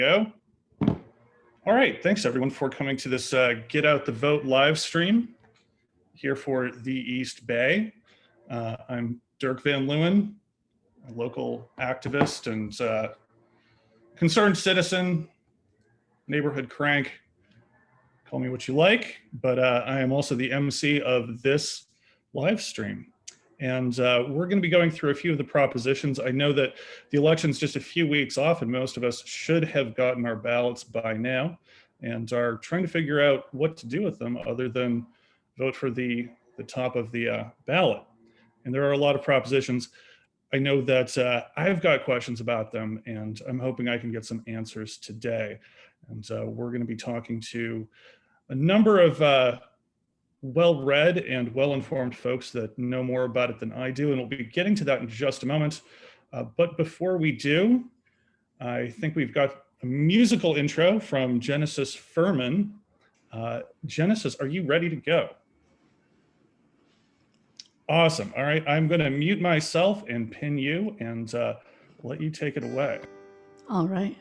Go. All right, thanks everyone for coming to this Get Out the Vote live stream here for the East Bay. I'm Dirk Van Leeuwen, a local activist and concerned citizen, neighborhood crank, call me what you like, but I am also the MC of this live stream. And we're going to be going through a few of the propositions. I know that the election's just a few weeks off and most of us should have gotten our ballots by now and are trying to figure out what to do with them other than vote for the top of the ballot. And there are a lot of propositions. I know that I've got questions about them and I'm hoping I can get some answers today. And we're going to be talking to a number of well-read and well-informed folks that know more about it than I do, and we'll be getting to that in just a moment. But before we do, I think we've got a musical intro from Genesis Fuhrman. Genesis, are you ready to go? Awesome. All right, I'm going to mute myself and pin you and let you take it away. All right.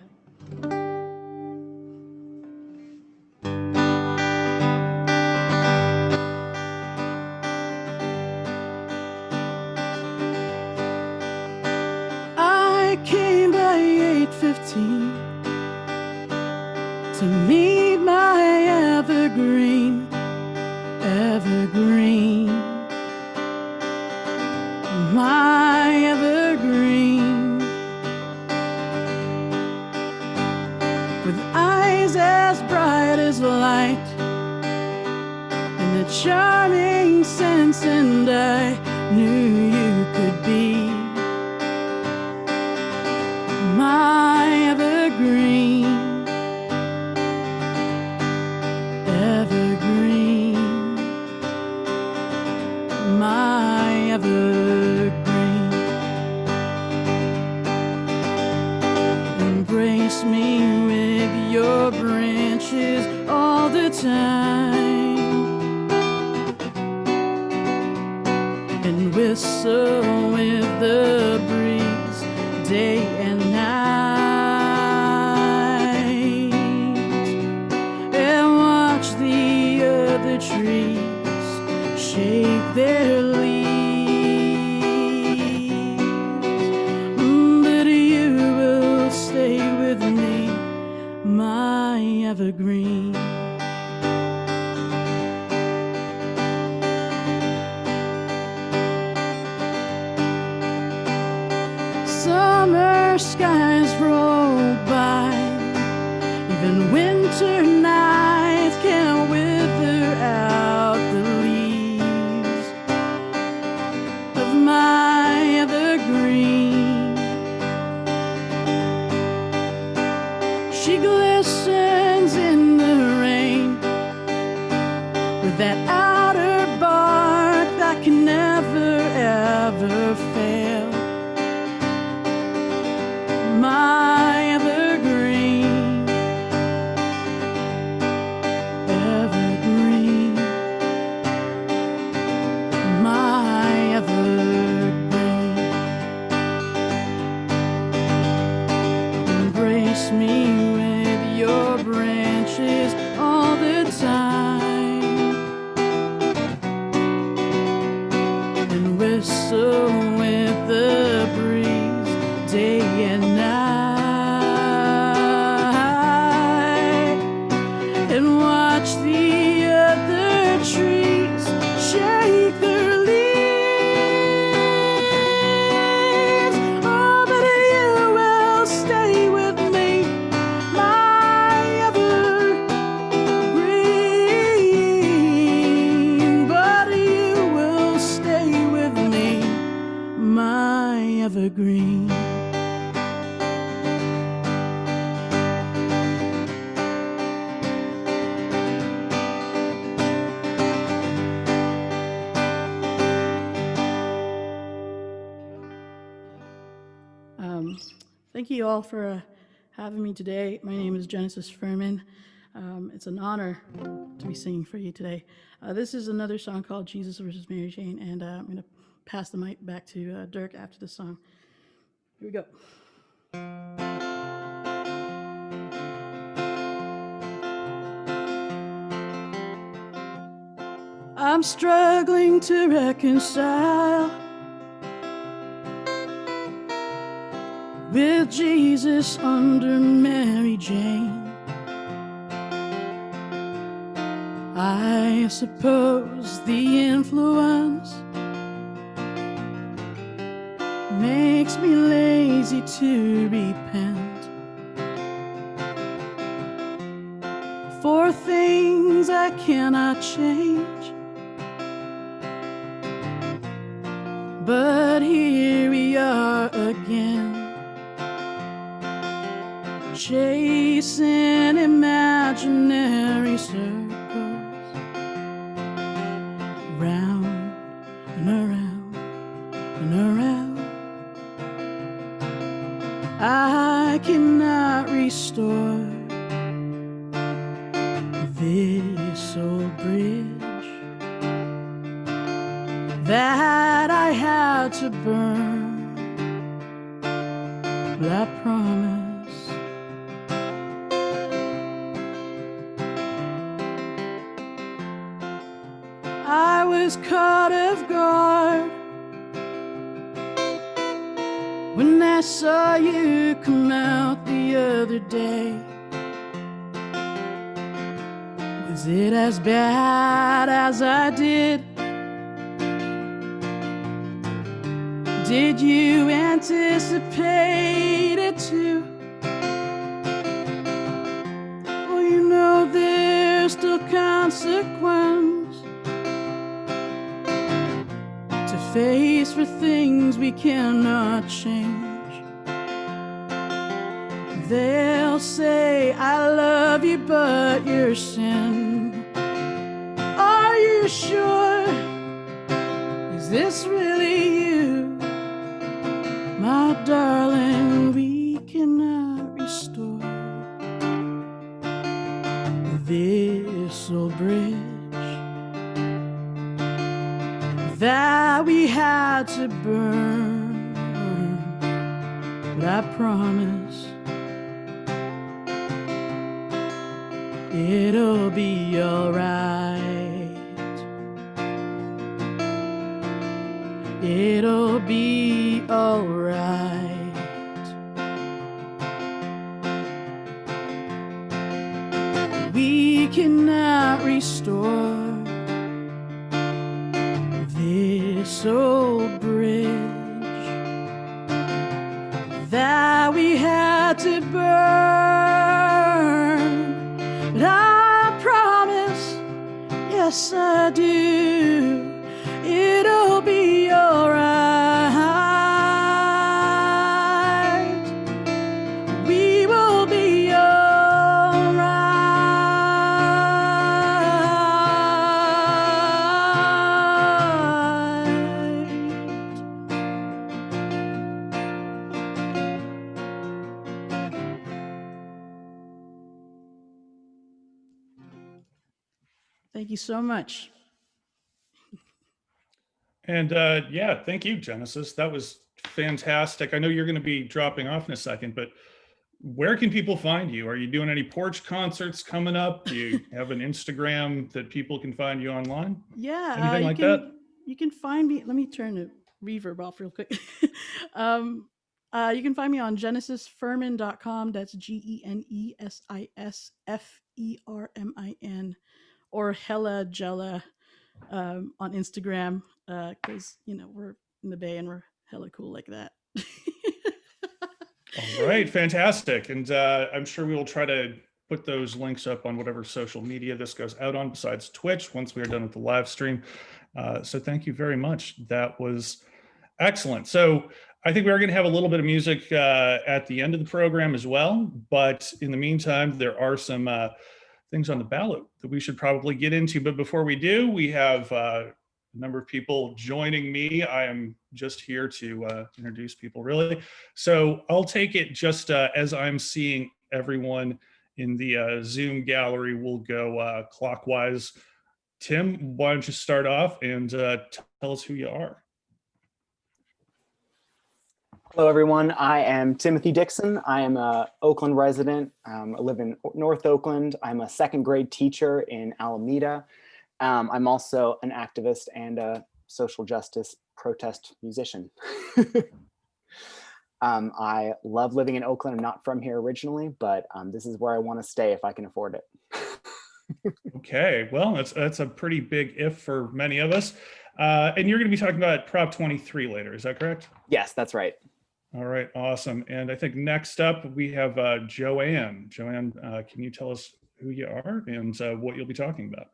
To meet my evergreen, my evergreen, with eyes as bright as light and a charming sense, and I knew you could be my evergreen, my evergreen. Embrace me with your branches all the time and whistle with the breeze day and night, and watch the other trees shake their leaves, but you will stay with me, my evergreen. Summer skies roll by, even winter nights can't wither out the leaves of my evergreen. She glistens in the rain with that outer bark that can never ever fail, my evergreen, evergreen, my evergreen. Embrace me with your branches all the time and whistle with the breeze day and night, and watch the other trees shake their leaves. Oh, but you will stay with me, my evergreen. But you will stay with me, my evergreen. Thank you all for having me today. My name is Genesis Fuhrman. It's an honor to be singing for you today. This is another song called Jesus versus Mary Jane, and I'm going to pass the mic back to Dirk after the song. Here we go. I'm struggling to reconcile with Jesus under Mary Jane. I suppose the influence makes me lazy to repent for things I cannot change. But here we are again, chasing imaginary circles, round and around and around. I cannot restore this old bridge that I had to burn, but I promise I was caught off guard when I saw you come out the other day. Was it as bad as I did? Did you anticipate it too? Well, you know there's still consequence to face for things we cannot change. They'll say, I love you, but you're sin. Are you sure? Is this really you? My darling, we cannot restore this old bridge that we had to burn, but I promise it'll be all right. It'll be all right. We cannot restore this old bridge that we had to burn, but I promise, yes I do, it'll be all right. We will be all right. Thank you so much. And yeah, thank you, Genesis. That was fantastic. I know you're going to be dropping off in a second, but where can people find you? Are you doing any porch concerts coming up? Do you have an Instagram that people can find you online? Yeah, Anything like that? You can find me. Let me turn the reverb off real quick. You can find me on genesisfuhrman.com. That's GenesisFermin, or Hella Jella on Instagram, because we're in the Bay and we're hella cool like that. All right, fantastic. And I'm sure we will try to put those links up on whatever social media this goes out on besides Twitch once we are done with the live stream. So thank you very much. That was excellent. So I think we are going to have a little bit of music at the end of the program as well. But in the meantime, there are some things on the ballot that we should probably get into. But before we do, we have a number of people joining me. I am just here to introduce people, really. So I'll take it just as I'm seeing everyone in the Zoom gallery. We'll go clockwise. Tim, why don't you start off and tell us who you are? Hello, everyone. I am Timothy Dixon. I am an Oakland resident. I live in North Oakland. I'm a second grade teacher in Alameda. I'm also an activist and a social justice protest musician. I love living in Oakland. I'm not from here originally, but this is where I want to stay if I can afford it. Okay, well, that's a pretty big if for many of us. And you're going to be talking about Prop 23 later, is that correct? Yes, that's right. All right, awesome. And I think next up we have Joanne. Joanne, can you tell us who you are and what you'll be talking about?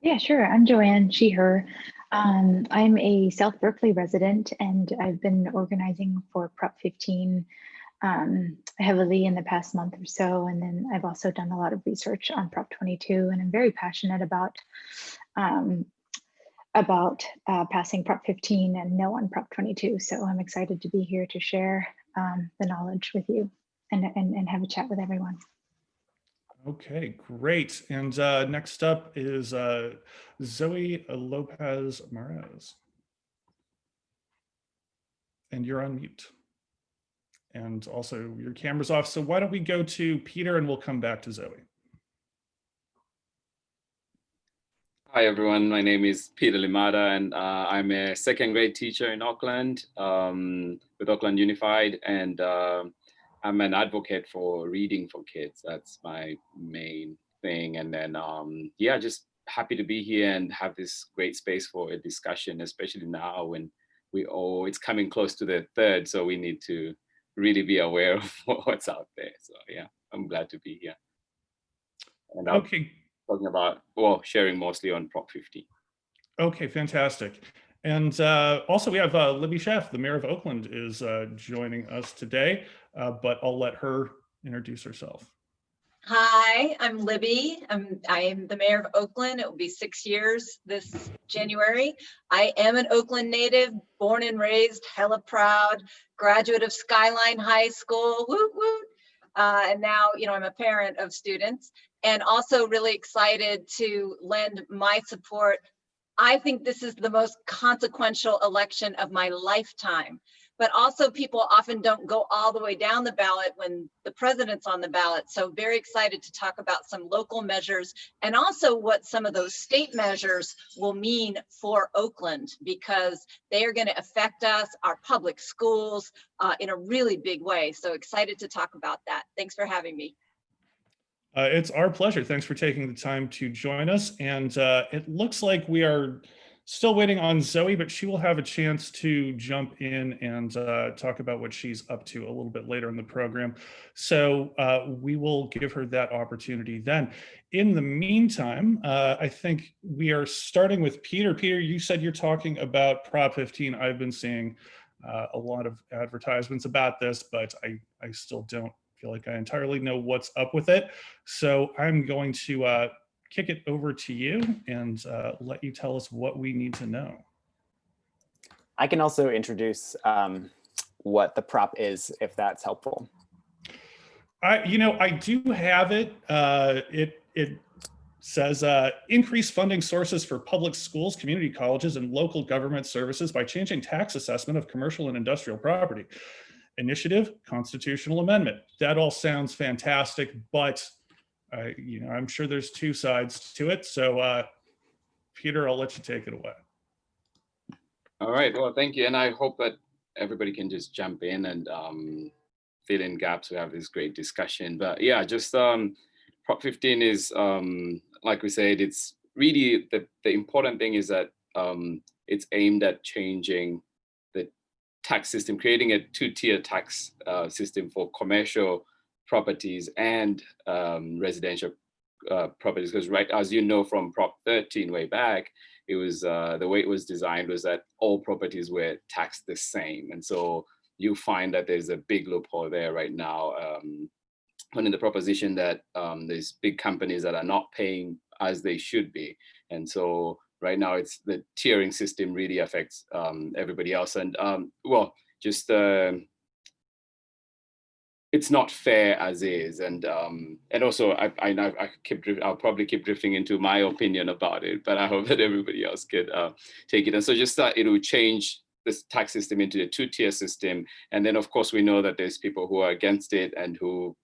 Yeah, sure. I'm Joanne, she, her. I'm a South Berkeley resident, and I've been organizing for Prop 15 heavily in the past month or so. And then I've also done a lot of research on Prop 22, and I'm very passionate about passing Prop 15 and no on Prop 22. So I'm excited to be here to share the knowledge with you and have a chat with everyone. Okay, great. And next up is Zoe Lopez Marez. And you're on mute. And also your camera's off. So why don't we go to Peter and we'll come back to Zoe. Hi everyone, my name is Peter Limata, and I'm a second grade teacher in Auckland with Auckland Unified, and I'm an advocate for reading for kids. That's my main thing. And then, yeah, just happy to be here and have this great space for a discussion, especially now when it's coming close to the 3rd, so we need to really be aware of what's out there. So yeah, I'm glad to be here. And okay. Talking about, well, sharing mostly on Prop 50. Okay, fantastic. And also we have Libby Schaaf, the mayor of Oakland, is joining us today, but I'll let her introduce herself. Hi, I'm Libby. I am the mayor of Oakland. It will be 6 years this January. I am an Oakland native, born and raised, hella proud, graduate of Skyline High School, woot woot. And now, I'm a parent of students, and also really excited to lend my support. I think this is the most consequential election of my lifetime, but also people often don't go all the way down the ballot when the president's on the ballot. So very excited to talk about some local measures and also what some of those state measures will mean for Oakland, because they are going to affect us, our public schools, in a really big way. So excited to talk about that. Thanks for having me. It's our pleasure. Thanks for taking the time to join us. And it looks like we are still waiting on Zoe, but she will have a chance to jump in and talk about what she's up to a little bit later in the program. So we will give her that opportunity then. In the meantime, I think we are starting with Peter. Peter, you said you're talking about Prop 15. I've been seeing a lot of advertisements about this, but I still don't feel like I entirely know what's up with it. So I'm going to kick it over to you and let you tell us what we need to know. I can also introduce what the prop is, if that's helpful. I do have it. It says increase funding sources for public schools, community colleges, and local government services by changing tax assessment of commercial and industrial property. Initiative, constitutional amendment. That all sounds fantastic, but I'm sure there's two sides to it. So Peter, I'll let you take it away. All right, well, thank you. And I hope that everybody can just jump in and fill in gaps. We have this great discussion. But yeah, just Prop 15 is, like we said, it's really the important thing is that it's aimed at changing the tax system, creating a two-tier tax system for commercial properties and residential properties. Because right, as you know, from Prop 13 way back, it was the way it was designed was that all properties were taxed the same. And so you find that there's a big loophole there right now, in the proposition that there's big companies that are not paying as they should be. And so right now it's the tiering system really affects everybody else. And well, just it's not fair as is. And also I'll probably keep drifting into my opinion about it, but I hope that everybody else could take it. And so just that it will change this tax system into a two-tier system. And then, of course, we know that there's people who are against it and who,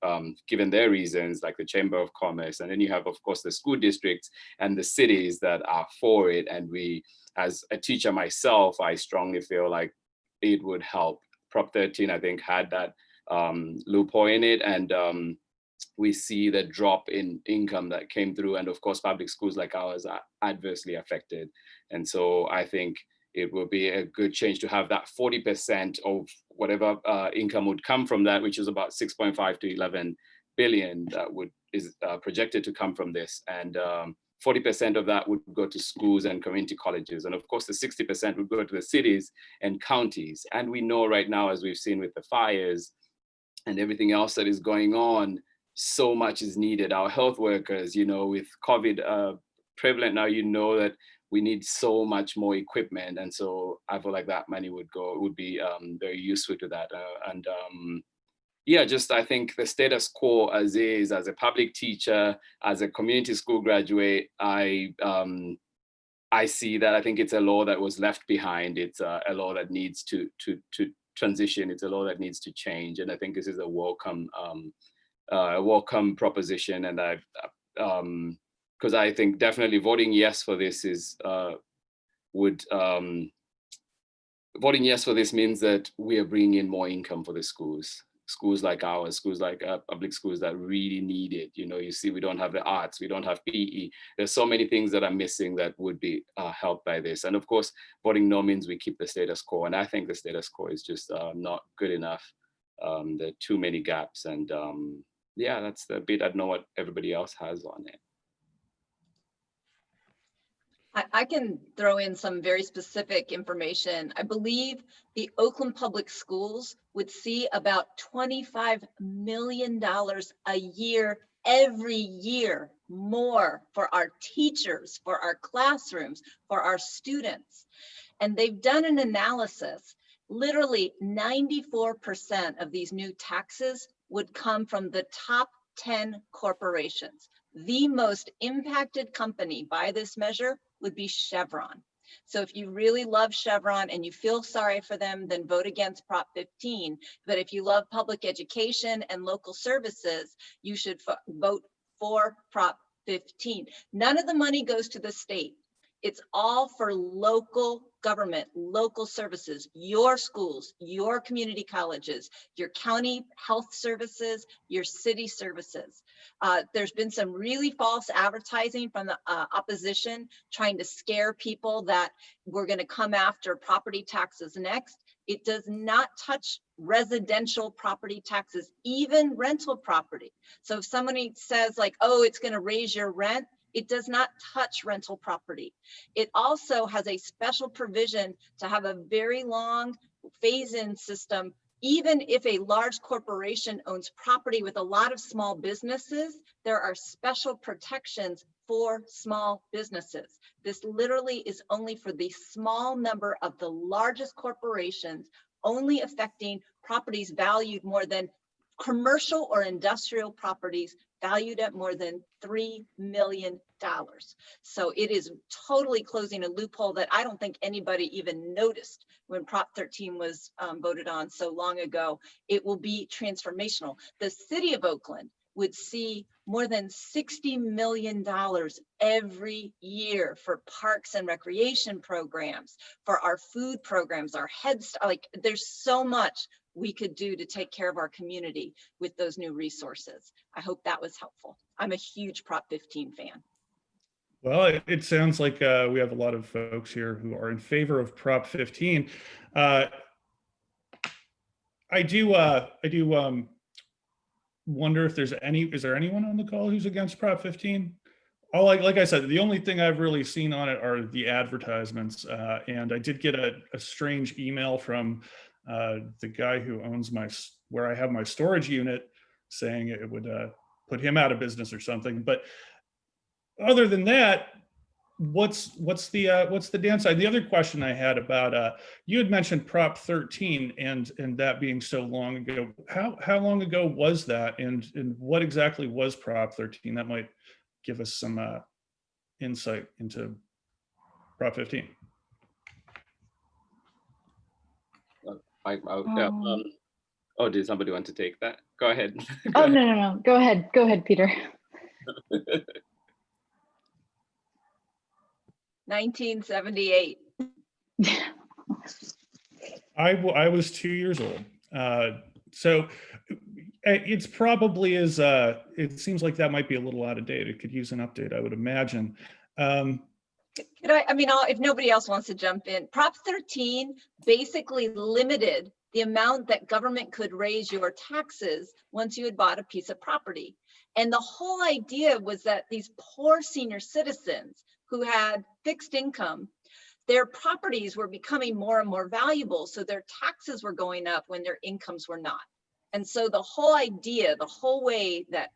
given their reasons, like the Chamber of Commerce. And then you have, of course, the school districts and the cities that are for it. And we, as a teacher myself, I strongly feel like it would help. Prop 13, I think, had that loophole in it. And we see the drop in income that came through. And of course, public schools like ours are adversely affected. And so I think it will be a good change to have that 40% of whatever income would come from that, which is about 6.5 to 11 billion that is projected to come from this. And 40% of that would go to schools and community colleges. And of course, the 60% would go to the cities and counties. And we know right now, as we've seen with the fires and everything else that is going on, so much is needed. Our health workers, with COVID prevalent now, that we need so much more equipment. And so I feel like that money would be very useful to that. I think the status quo as is, as a public teacher, as a community school graduate, I see that. I think it's a law that was left behind. It's a law that needs to transition. It's a law that needs to change. And I think this is a welcome proposition. And because I think definitely voting yes for this voting yes for this means that we are bringing in more income for the schools like ours, schools like public schools that really need it. You see, we don't have the arts, we don't have PE. There's so many things that are missing that would be helped by this. And of course, voting no means we keep the status quo. And I think the status quo is just not good enough. There are too many gaps. And that's the bit. I don't know what everybody else has on it. I can throw in some very specific information. I believe the Oakland Public Schools would see about $25 million a year, every year, more for our teachers, for our classrooms, for our students. And they've done an analysis. Literally 94% of these new taxes would come from the top 10 corporations. The most impacted company by this measure would be Chevron. So if you really love Chevron and you feel sorry for them, then vote against Prop 15. But if you love public education and local services, you should vote for Prop 15. None of the money goes to the state. It's all for local government, local services, your schools, your community colleges, your county health services, your city services. There's been some really false advertising from the opposition trying to scare people that we're going to come after property taxes next. It does not touch residential property taxes, even rental property. So if somebody says like, oh, it's going to raise your rent, it does not touch rental property. It also has a special provision to have a very long phase-in system. Even if a large corporation owns property with a lot of small businesses, there are special protections for small businesses. This literally is only for the small number of the largest corporations, only affecting properties valued more than commercial or industrial properties valued at more than $3 million. So it is totally closing a loophole that I don't think anybody even noticed when Prop 13 was voted on so long ago. It will be transformational. The city of Oakland would see more than $60 million every year for parks and recreation programs, for our food programs, our Head Start. Like, there's so much we could do to take care of our community with those new resources. I hope that was helpful. I'm a huge Prop 15 fan. Well, it sounds like we have a lot of folks here who are in favor of Prop 15. I do wonder if is there anyone on the call who's against Prop 15? Like I said, the only thing I've really seen on it are the advertisements. And I did get a strange email from the guy who owns where I have my storage unit, saying it would put him out of business or something. But other than that, what's the downside? The other question I had about you had mentioned Prop 13 and that being so long ago. How long ago was that, and what exactly was Prop 13? That might give us some insight into Prop 15. Yeah, oh, did somebody want to take that? Go ahead. Go Oh, ahead. no. Go ahead, Peter. 1978. I was 2 years old. So it's probably is, it seems like that might be a little out of date. It could use an update, I would imagine. If nobody else wants to jump in, Prop 13 basically limited the amount that government could raise your taxes once you had bought a piece of property. And the whole idea was that these poor senior citizens who had fixed income, their properties were becoming more and more valuable, so their taxes were going up when their incomes were not. And so the whole idea, the whole way that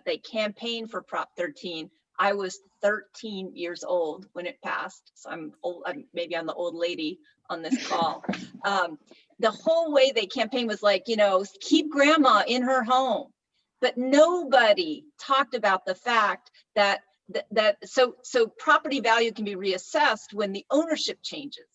they campaigned for Prop 13, I was 13 years old when it passed, so I'm old. Maybe I'm the old lady on this call. The whole way they campaigned was like, keep grandma in her home, but nobody talked about the fact that so property value can be reassessed when the ownership changes,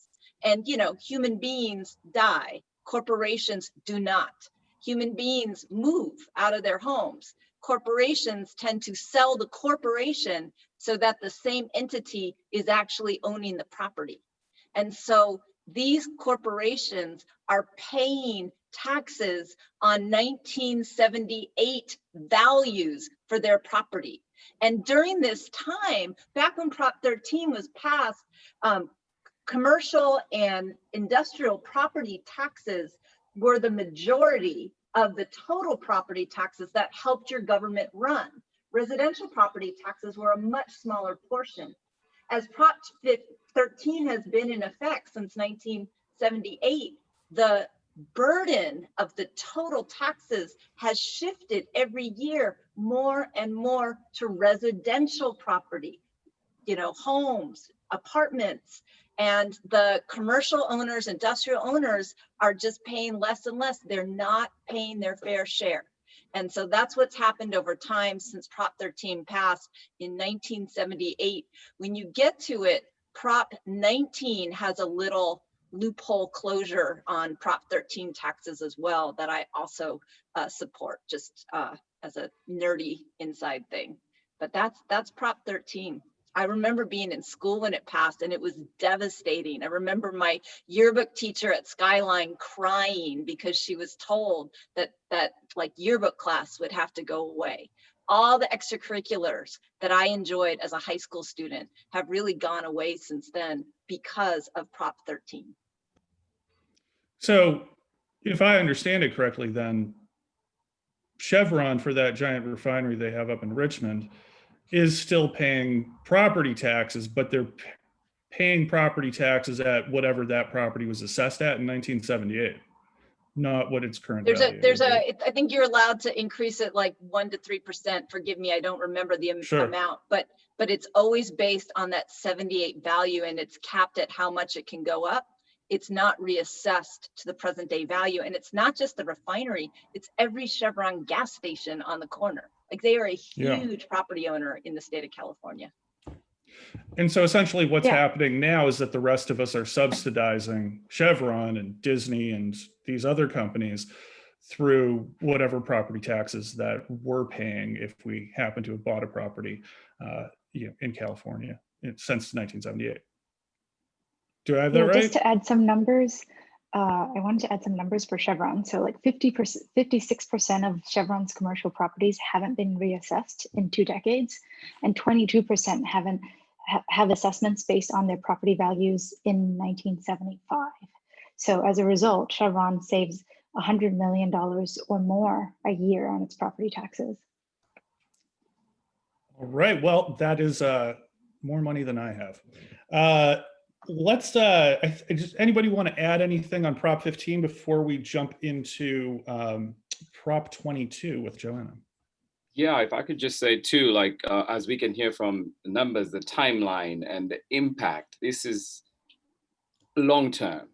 and human beings die, corporations do not. Human beings move out of their homes. Corporations tend to sell the corporation so that the same entity is actually owning the property. And so these corporations are paying taxes on 1978 values for their property. And during this time, back when Prop 13 was passed, commercial and industrial property taxes were the majority of the total property taxes that helped your government run. Residential property taxes were a much smaller portion. As Prop 13 has been in effect since 1978, the burden of the total taxes has shifted every year more and more to residential property, homes, apartments, and the commercial owners, industrial owners are just paying less and less. They're not paying their fair share. And so that's what's happened over time since Prop 13 passed in 1978. When you get to it, Prop 19 has a little loophole closure on Prop 13 taxes as well that I also support, just as a nerdy inside thing. But that's Prop 13. I remember being in school when it passed, and it was devastating. I remember my yearbook teacher at Skyline crying because she was told that like yearbook class would have to go away. All the extracurriculars that I enjoyed as a high school student have really gone away since then because of Prop 13. So if I understand it correctly, then Chevron, for that giant refinery they have up in Richmond, is still paying property taxes, but they're paying property taxes at whatever that property was assessed at in 1978, not what its current value is. I think you're allowed to increase it like 1% to 3%. Forgive me, I don't remember the amount, but it's always based on that 78 value, and it's capped at how much it can go up. It's not reassessed to the present day value. And it's not just the refinery, it's every Chevron gas station on the corner. Like, they are a huge property owner in the state of California. And so essentially what's happening now is that the rest of us are subsidizing Chevron and Disney and these other companies through whatever property taxes that we're paying if we happen to have bought a property in California since 1978. Do I have that right? Just to add some numbers, I wanted to add some numbers for Chevron. So like 56% of Chevron's commercial properties haven't been reassessed in 2 decades, and 22% have assessments based on their property values in 1975. So as a result, Chevron saves $100 million or more a year on its property taxes. All right, well, that is more money than I have. Let's anybody want to add anything on Prop 15 before we jump into Prop 22 with Joanna? Yeah, if I could just say too, like as we can hear from the numbers, the timeline and the impact, this is long term,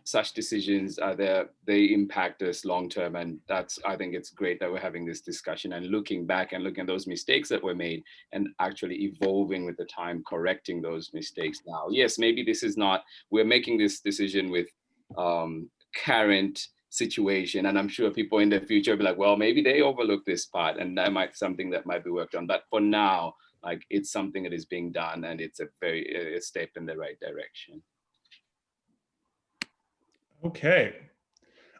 such decisions are there, they impact us long term. And I think it's great that we're having this discussion and looking back and looking at those mistakes that were made and actually evolving with the time, correcting those mistakes now. Yes, maybe this is not, we're making this decision with current situation. And I'm sure people in the future will be like, well, maybe they overlooked this part, and that might something that might be worked on. But for now, like, it's something that is being done, and it's a step in the right direction. Okay.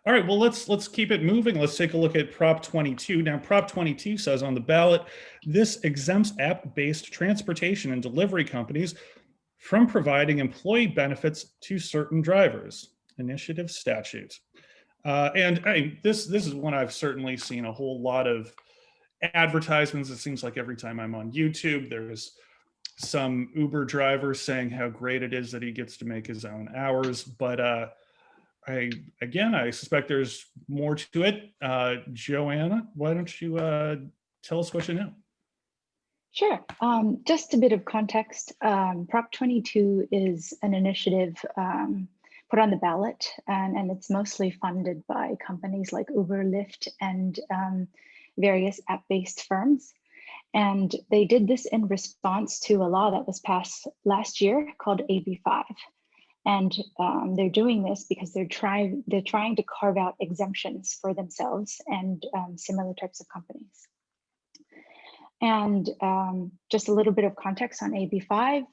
All right, well, let's keep it moving. Let's take a look at Prop 22. Now, Prop 22 says on the ballot, this exempts app-based transportation and delivery companies from providing employee benefits to certain drivers. Initiative statute. This is one I've certainly seen a whole lot of advertisements. It seems like every time I'm on YouTube, there's some Uber driver saying how great it is that he gets to make his own hours. But I suspect there's more to it. Joanna, why don't you tell us what you know? Sure. Just a bit of context. Prop 22 is an initiative put on the ballot, and it's mostly funded by companies like Uber, Lyft, and various app-based firms. And they did this in response to a law that was passed last year called AB5. And they're doing this because they're trying to carve out exemptions for themselves and similar types of companies. And just a little bit of context on AB5.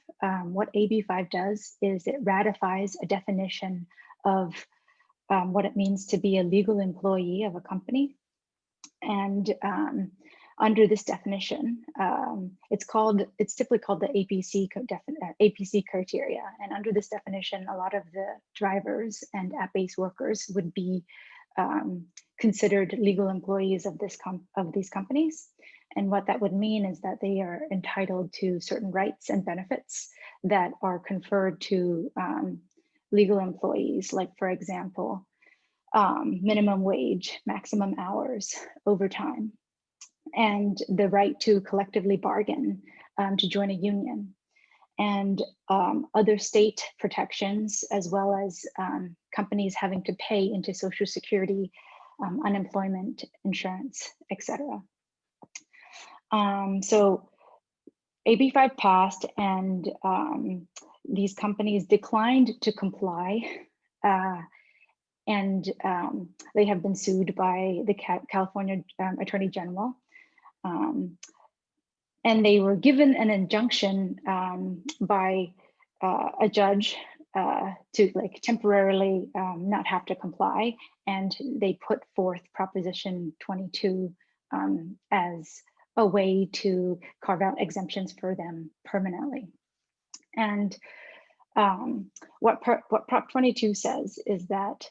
What AB5 does is it ratifies a definition of what it means to be a legal employee of a company. And under this definition, it's typically called the APC criteria. And under this definition, a lot of the drivers and app-based workers would be considered legal employees of these companies. And what that would mean is that they are entitled to certain rights and benefits that are conferred to legal employees, like, for example, minimum wage, maximum hours, overtime, and the right to collectively bargain to join a union, and other state protections, as well as companies having to pay into Social Security, unemployment insurance, etc. So AB5 passed, and these companies declined to comply, and they have been sued by the California Attorney General. And they were given an injunction by a judge to temporarily not have to comply, and they put forth Proposition 22 as a way to carve out exemptions for them permanently. And what Prop 22 says is that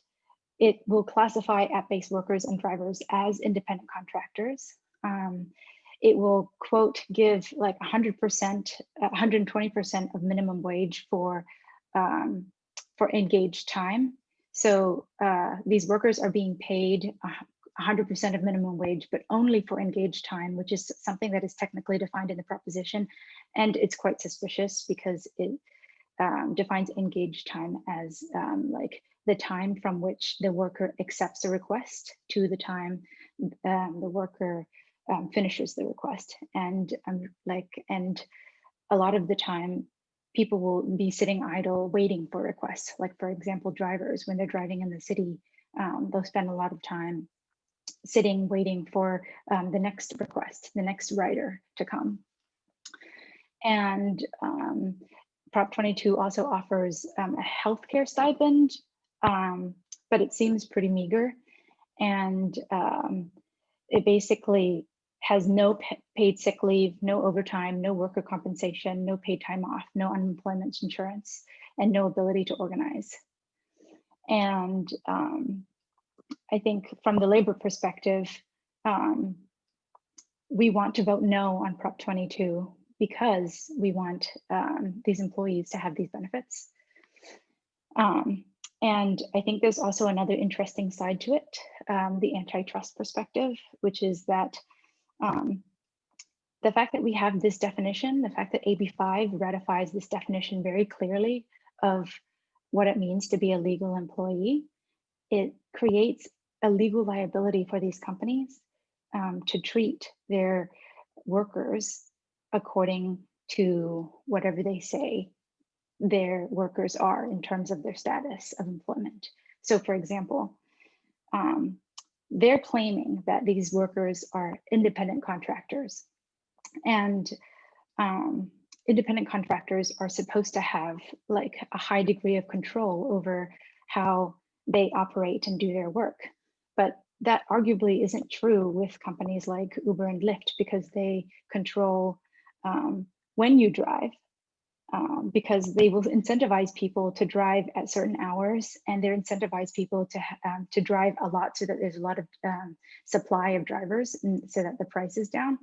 it will classify app-based workers and drivers as independent contractors. It will, quote, give like 100%, 120% of minimum wage for engaged time. So these workers are being paid 100% of minimum wage, but only for engaged time, which is something that is technically defined in the proposition. And it's quite suspicious because it defines engaged time as like the time from which the worker accepts a request to the time the worker finishes the request. And and a lot of the time, people will be sitting idle waiting for requests. Like, for example, drivers, when they're driving in the city, they'll spend a lot of time sitting waiting for the next request, the next rider to come. And Prop 22 also offers a healthcare stipend, but it seems pretty meager. And it basically has no paid sick leave, no overtime, no worker compensation, no paid time off, no unemployment insurance, and no ability to organize. And I think from the labor perspective, we want to vote no on Prop 22 because we want these employees to have these benefits. And I think there's also another interesting side to it, the antitrust perspective, which is that the fact that we have this definition, the fact that AB5 ratifies this definition very clearly of what it means to be a legal employee, it creates a legal liability for these companies to treat their workers according to whatever they say their workers are in terms of their status of employment. So for example, they're claiming that these workers are independent contractors, and independent contractors are supposed to have like a high degree of control over how they operate and do their work. But that arguably isn't true with companies like Uber and Lyft, because they control when you drive, because they will incentivize people to drive at certain hours, and they're incentivize people to drive a lot so that there's a lot of supply of drivers, and so that the price is down.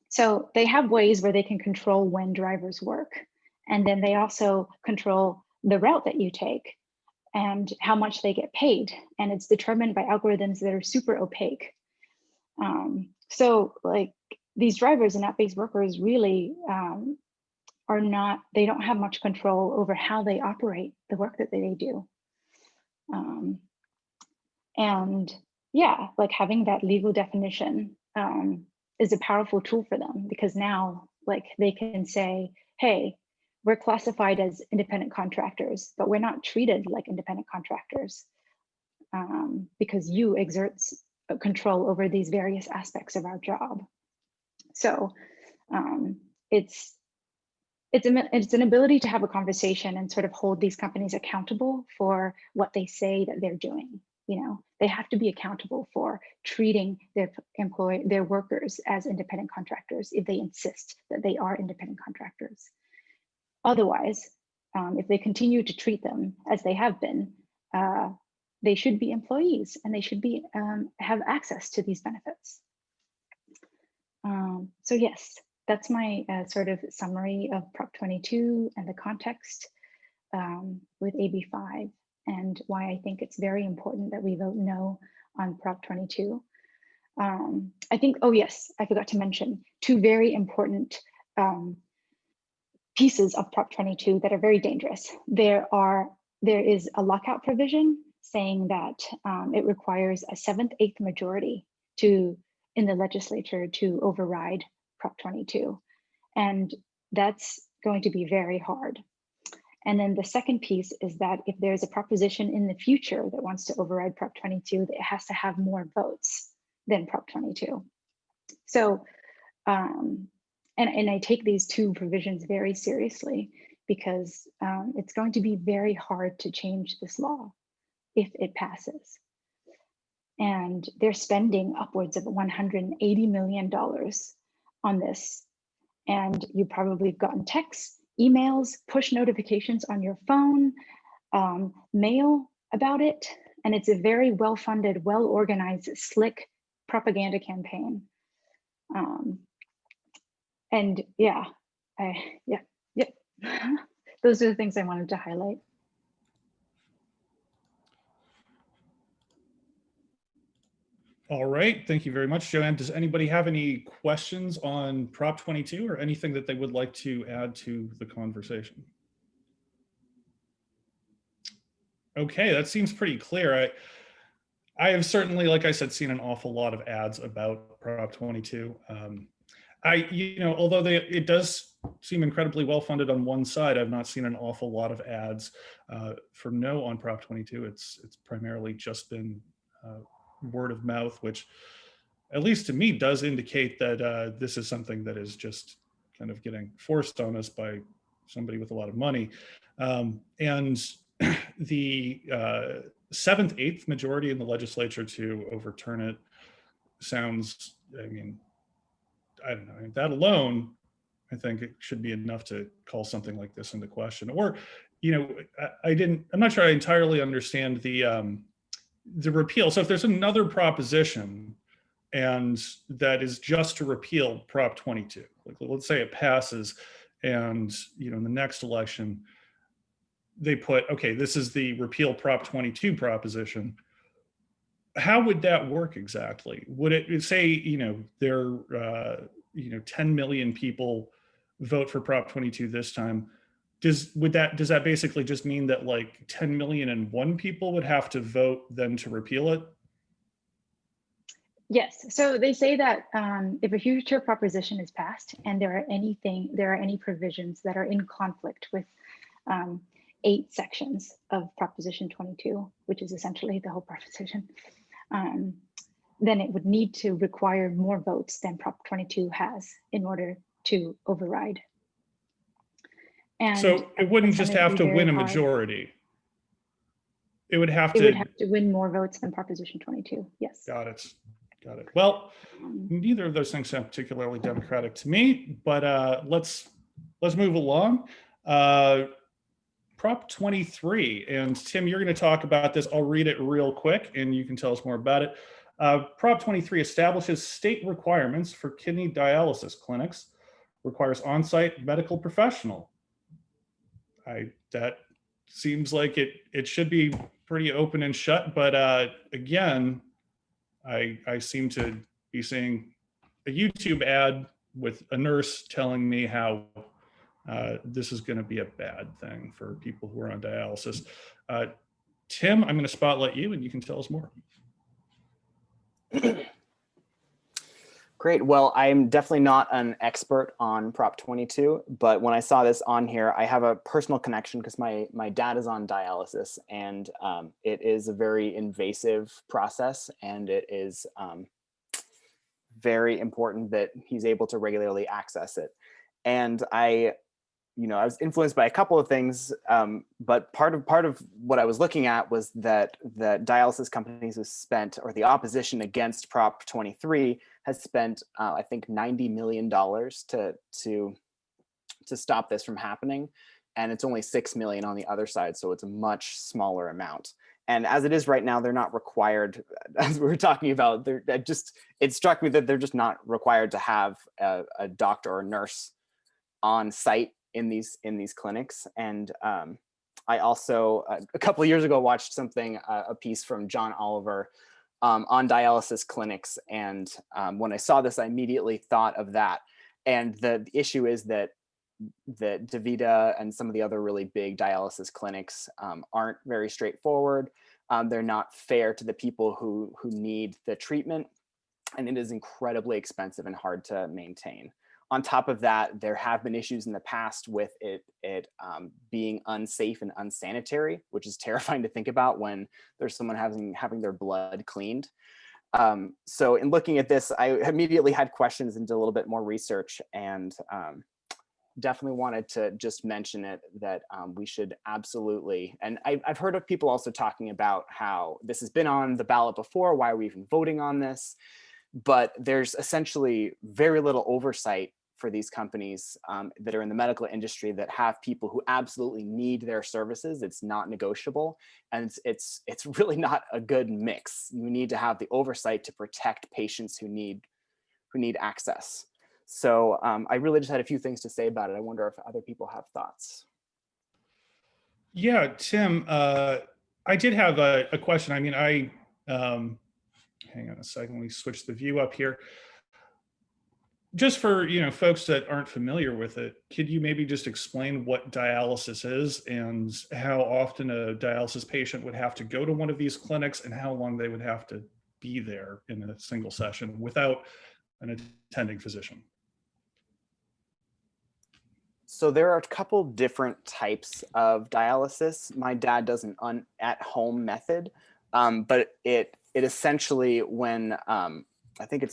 So they have ways where they can control when drivers work. And then they also control the route that you take and how much they get paid. And it's determined by algorithms that are super opaque. So like these drivers and app-based workers really they don't have much control over how they operate the work that they do. And yeah, like having that legal definition is a powerful tool for them, because now like they can say, hey, we're classified as independent contractors, but we're not treated like independent contractors because you exert control over these various aspects of our job. So it's an ability to have a conversation and sort of hold these companies accountable for what they say that they're doing. You know, they have to be accountable for treating their workers as independent contractors if they insist that they are independent contractors. Otherwise, if they continue to treat them as they have been, they should be employees, and they should be have access to these benefits. So yes, that's my sort of summary of Prop 22 and the context with AB 5, and why I think it's very important that we vote no on Prop 22. I think, oh yes, I forgot to mention two very important pieces of Prop 22 that are very dangerous. There is a lockout provision saying that it requires a 7/8 majority in the legislature to override Prop 22. And that's going to be very hard. And then the second piece is that if there's a proposition in the future that wants to override Prop 22, that it has to have more votes than Prop 22. So, and I take these two provisions very seriously, because it's going to be very hard to change this law if it passes. And they're spending upwards of $180 million on this. And you probably have gotten texts, emails, push notifications on your phone, mail about it. And it's a very well-funded, well-organized, slick propaganda campaign. And yeah, those are the things I wanted to highlight. All right, thank you very much, Joanne. Does anybody have any questions on Prop 22 or anything that they would like to add to the conversation? Okay, that seems pretty clear. I have certainly, like I said, seen an awful lot of ads about Prop 22. Although it does seem incredibly well funded on one side, I've not seen an awful lot of ads for no on Prop 22. It's primarily just been word of mouth, which at least to me does indicate that this is something that is just kind of getting forced on us by somebody with a lot of money. And the 7/8 majority in the legislature to overturn it sounds, I mean, I don't know, that alone, I think it should be enough to call something like this into question. Or, I'm not sure I entirely understand the repeal. So if there's another proposition and that is just to repeal Prop 22, like let's say it passes and, in the next election, they put, okay, this is the repeal Prop 22 proposition. How would that work exactly? Would it say, there, 10 million people vote for Prop 22 this time? Does that basically just mean that like 10,000,001 people would have to vote then to repeal it? Yes, so they say that if a future proposition is passed and there are any provisions that are in conflict with 8 sections of Proposition 22, which is essentially the whole proposition, then it would need to require more votes than Prop 22 has in order to override. And so it wouldn't just have to win a hard. majority. It would have It to. would have to win more votes than Proposition 22. Yes. Got it. Got it. Well, neither of those things sound particularly democratic to me, but let's move along. Prop 23, and Tim, you're going to talk about this. I'll read it real quick, and you can tell us more about it. Prop 23 establishes state requirements for kidney dialysis clinics, requires on-site medical professional. That seems like it should be pretty open and shut, but again, I seem to be seeing a YouTube ad with a nurse telling me how this is going to be a bad thing for people who are on dialysis. Tim, I'm going to spotlight you, and you can tell us more. Great. Well, I'm definitely not an expert on Prop 22, but when I saw this on here, I have a personal connection because my dad is on dialysis, and it is a very invasive process, and it is very important that he's able to regularly access it. And I was influenced by a couple of things, but part of what I was looking at was that the dialysis companies have spent, or the opposition against Prop 23 has spent, I think, $90 million to stop this from happening, and it's only $6 million on the other side, so it's a much smaller amount. And as it is right now, they're not required, as we were talking about. It struck me that they're just not required to have a doctor or nurse on site in these clinics. And I also a couple of years ago watched a piece from John Oliver on dialysis clinics, and when I saw this, I immediately thought of that. And the issue is that DaVita and some of the other really big dialysis clinics aren't very straightforward. They're not fair to the people who need the treatment, and it is incredibly expensive and hard to maintain. On top of that, there have been issues in the past with it being unsafe and unsanitary, which is terrifying to think about when there's someone having their blood cleaned. So in looking at this, I immediately had questions and did a little bit more research, and definitely wanted to just mention it, that we should absolutely, and I've heard of people also talking about how this has been on the ballot before, why are we even voting on this? But there's essentially very little oversight for these companies that are in the medical industry that have people who absolutely need their services. It's not negotiable, and it's really not a good mix. You need to have the oversight to protect patients who need access. So I really just had a few things to say about it. I wonder if other people have thoughts. Yeah, Tim, I did have a question. I mean, hang on a second, let me switch the view up here. Just for folks that aren't familiar with it, could you maybe just explain what dialysis is and how often a dialysis patient would have to go to one of these clinics and how long they would have to be there in a single session without an attending physician? So there are a couple different types of dialysis. My dad does an at-home method, but it essentially, when I think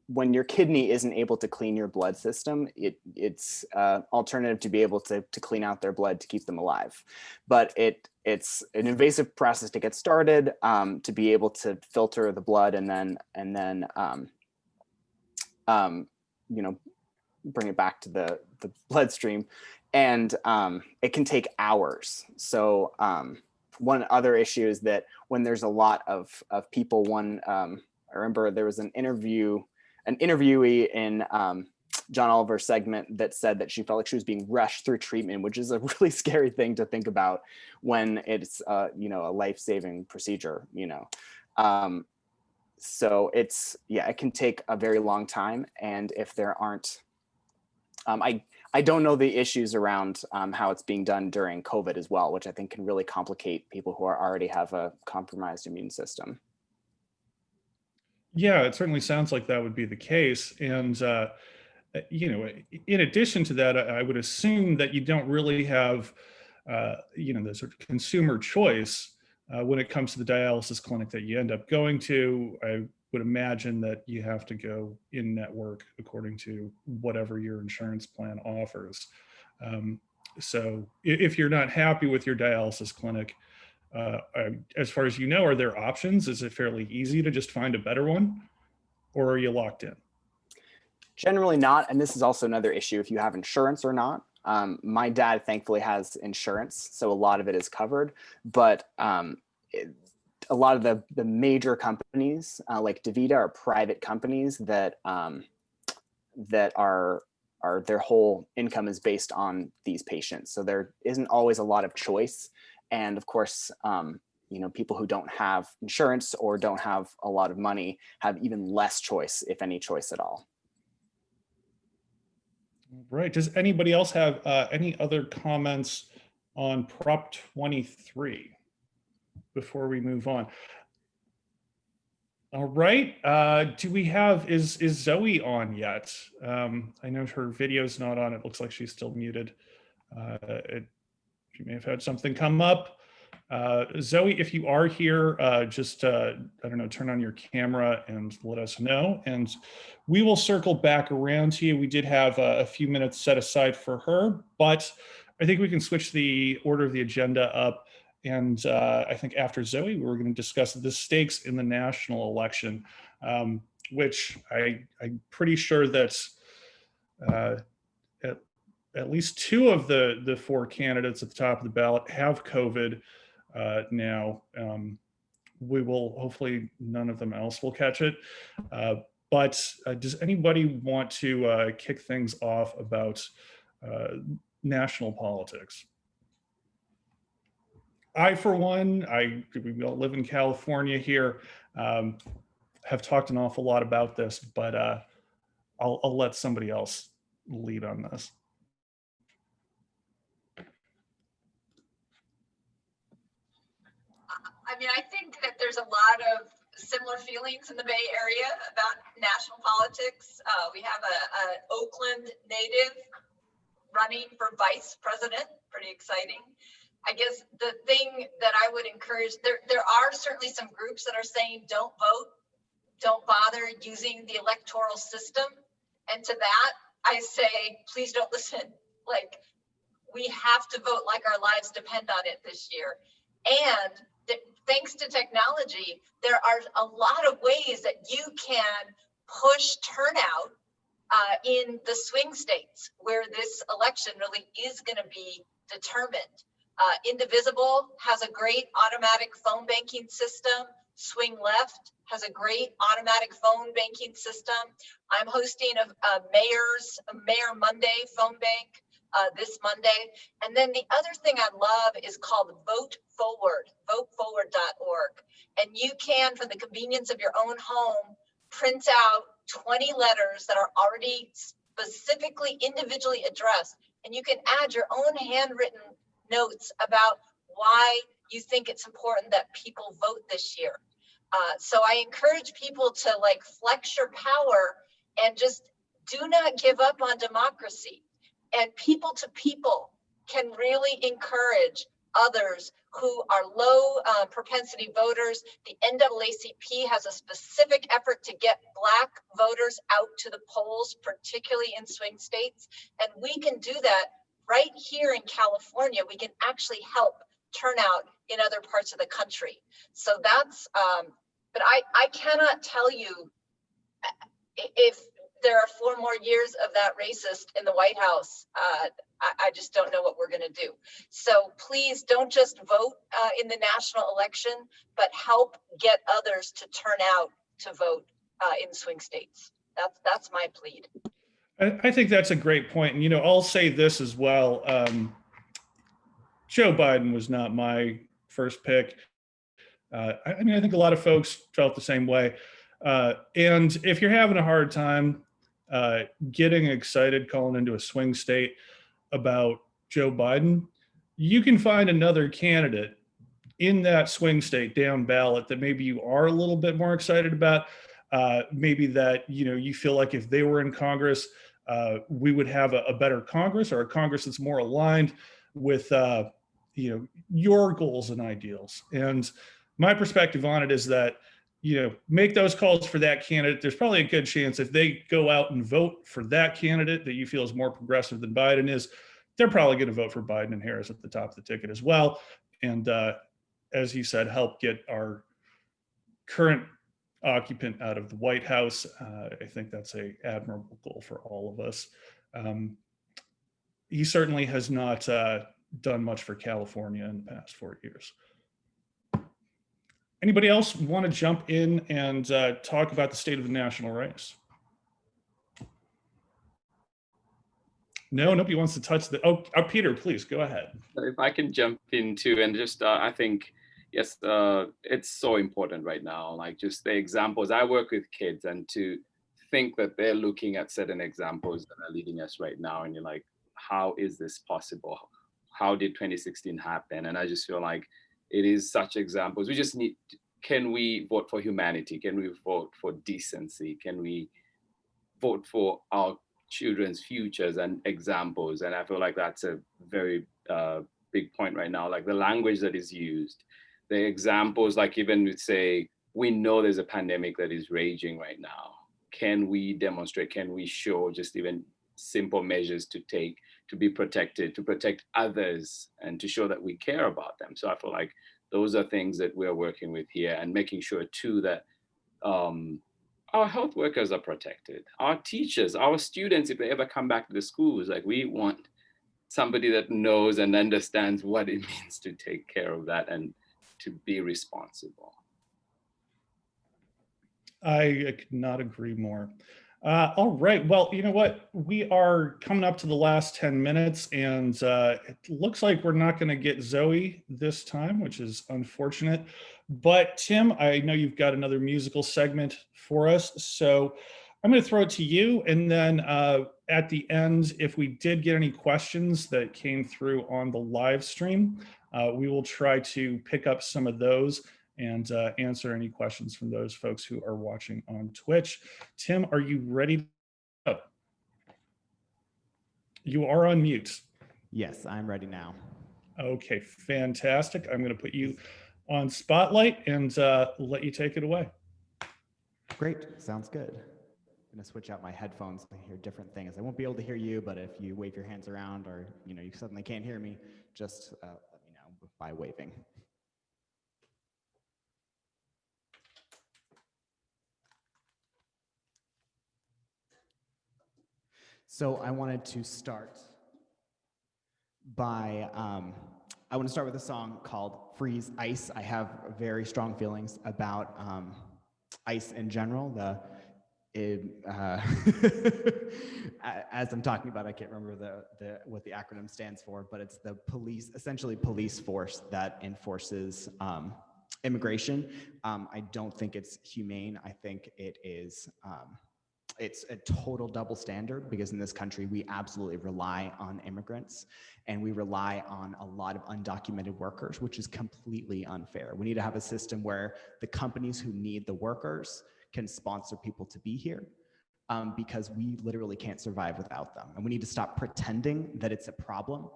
when your kidney isn't able to clean your blood system, it's alternative to be able to clean out their blood to keep them alive. But it's an invasive process to get started, to be able to filter the blood and then bring it back to the bloodstream, and it can take hours. So one other issue is that when there's a lot of people, I remember there was an interviewee in John Oliver's segment that said that she felt like she was being rushed through treatment, which is a really scary thing to think about when it's a life-saving procedure. So it can take a very long time, and if there aren't, I don't know the issues around how it's being done during COVID as well, which I think can really complicate people who already have a compromised immune system. Yeah, it certainly sounds like that would be the case. And, in addition to that, I would assume that you don't really have the sort of consumer choice when it comes to the dialysis clinic that you end up going to. I would imagine that you have to go in network according to whatever your insurance plan offers. So if you're not happy with your dialysis clinic, as far as you know, are there options? Is it fairly easy to just find a better one, or are you locked in? Generally not, and this is also another issue if you have insurance or not. My dad thankfully has insurance, so a lot of it is covered, but a lot of the major companies like DaVita are private companies that that are their whole income is based on these patients. So there isn't always a lot of choice. And of course, people who don't have insurance or don't have a lot of money have even less choice, if any choice at all. Right. Does anybody else have any other comments on Prop 23 before we move on? All right. Do we have, is Zoe on yet? I know her video's not on. It looks like she's still muted. She may have had something come up. Zoe, if you are here, just, I don't know, turn on your camera and let us know. And we will circle back around to you. We did have a few minutes set aside for her, but I think we can switch the order of the agenda up. And I think after Zoe, we're going to discuss the stakes in the national election, which I'm pretty sure that at least two of the four candidates at the top of the ballot have COVID now. We will, hopefully none of them else will catch it. But does anybody want to kick things off about national politics? I, for one, we don't live in California here, have talked an awful lot about this, but I'll let somebody else lead on this. I mean, I think that there's a lot of similar feelings in the Bay Area about national politics. We have an Oakland native running for vice president, pretty exciting. I guess the thing that I would encourage, there are certainly some groups that are saying don't vote, don't bother using the electoral system. And to that, I say, please don't listen. Like, we have to vote like our lives depend on it this year. And thanks to technology, there are a lot of ways that you can push turnout in the swing states where this election really is going to be determined. Indivisible has a great automatic phone banking system. Swing Left has a great automatic phone banking system. I'm hosting a Mayor Monday phone bank this Monday. And then the other thing I love is called Vote Forward, voteforward.org. And you can, from the convenience of your own home, print out 20 letters that are already specifically individually addressed. And you can add your own handwritten notes about why you think it's important that people vote this year. So I encourage people to flex your power and just do not give up on democracy. And people to people can really encourage others who are low propensity voters. The NAACP has a specific effort to get Black voters out to the polls, particularly in swing states. And we can do that right here in California. We can actually help turnout in other parts of the country. So that's, but I cannot tell you if there are 4 more years of that racist in the White House. I just don't know what we're going to do. So please don't just vote in the national election, but help get others to turn out to vote in swing states. That's my plead. I think that's a great point. And, I'll say this as well. Joe Biden was not my first pick. I think a lot of folks felt the same way. And if you're having a hard time getting excited calling into a swing state about Joe Biden, you can find another candidate in that swing state down ballot that maybe you are a little bit more excited about. Maybe that, you feel like if they were in Congress, we would have a better Congress, or a Congress that's more aligned with your goals and ideals. And my perspective on it is that, make those calls for that candidate. There's probably a good chance if they go out and vote for that candidate that you feel is more progressive than Biden is, they're probably going to vote for Biden and Harris at the top of the ticket as well. And as you said, help get our current occupant out of the White House. I think that's an admirable goal for all of us. He certainly has not done much for California in the past 4 years. Anybody else want to jump in and talk about the state of the national race? No, nobody wants to touch the. Oh, Peter, please go ahead. If I can jump in too, and just I think, yes, it's so important right now. Like just the examples. I work with kids, and to think that they're looking at certain examples that are leading us right now, and you're like, how is this possible? How did 2016 happen? And I just feel like it is such examples. We just need, can we vote for humanity? Can we vote for decency? Can we vote for our children's futures and examples? And I feel like that's a very big point right now. Like the language that is used, the examples, like even we say, we know there's a pandemic that is raging right now. Can we demonstrate, can we show just even simple measures to take to be protected, to protect others, and to show that we care about them? So I feel like those are things that we're working with here, and making sure too that our health workers are protected, our teachers, our students, if they ever come back to the schools, like we want somebody that knows and understands what it means to take care of that and to be responsible. I could not agree more. All right. Well, you know what? We are coming up to the last 10 minutes, and it looks like we're not going to get Zoe this time, which is unfortunate. But Tim, I know you've got another musical segment for us, so I'm going to throw it to you. And then at the end, if we did get any questions that came through on the live stream, we will try to pick up some of those and answer any questions from those folks who are watching on Twitch. Tim, are you ready? Oh. You are on mute. Yes, I'm ready now. Okay, fantastic. I'm going to put you on spotlight and let you take it away. Great, sounds good. I'm going to switch out my headphones to hear different things. I won't be able to hear you, but if you wave your hands around or you suddenly can't hear me, just let me know by waving. So I wanted to start by, I want to start with a song called Freeze Ice. I have very strong feelings about ice in general. As I'm talking about, I can't remember what the acronym stands for, but it's the essentially police force that enforces immigration. I don't think it's humane. I think it is, it's a total double standard, because in this country, we absolutely rely on immigrants, and we rely on a lot of undocumented workers, which is completely unfair. We need to have a system where the companies who need the workers can sponsor people to be here, because we literally can't survive without them. And we need to stop pretending that it's a problem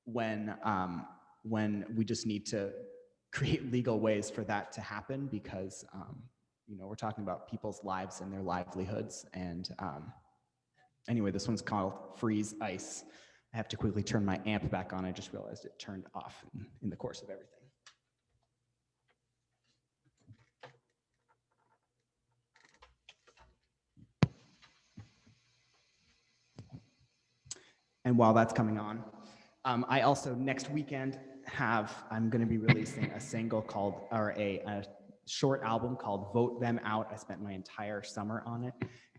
when we just need to create legal ways for that to happen, because we're talking about people's lives and their livelihoods. And anyway, this one's called Freeze Ice. I have to quickly turn my amp back on. I just realized it turned off in the course of everything. And while that's coming on, I also next weekend I'm going to be releasing a single called, or a short album called Vote Them Out. I spent my entire summer on it,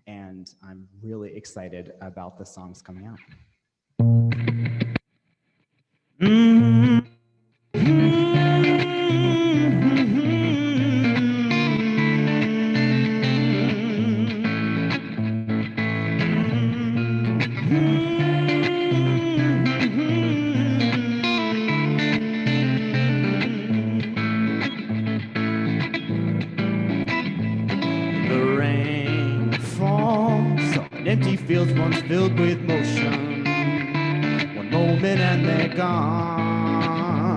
and I'm really excited about the songs coming out. Empty fields once filled with motion. One moment and they're gone.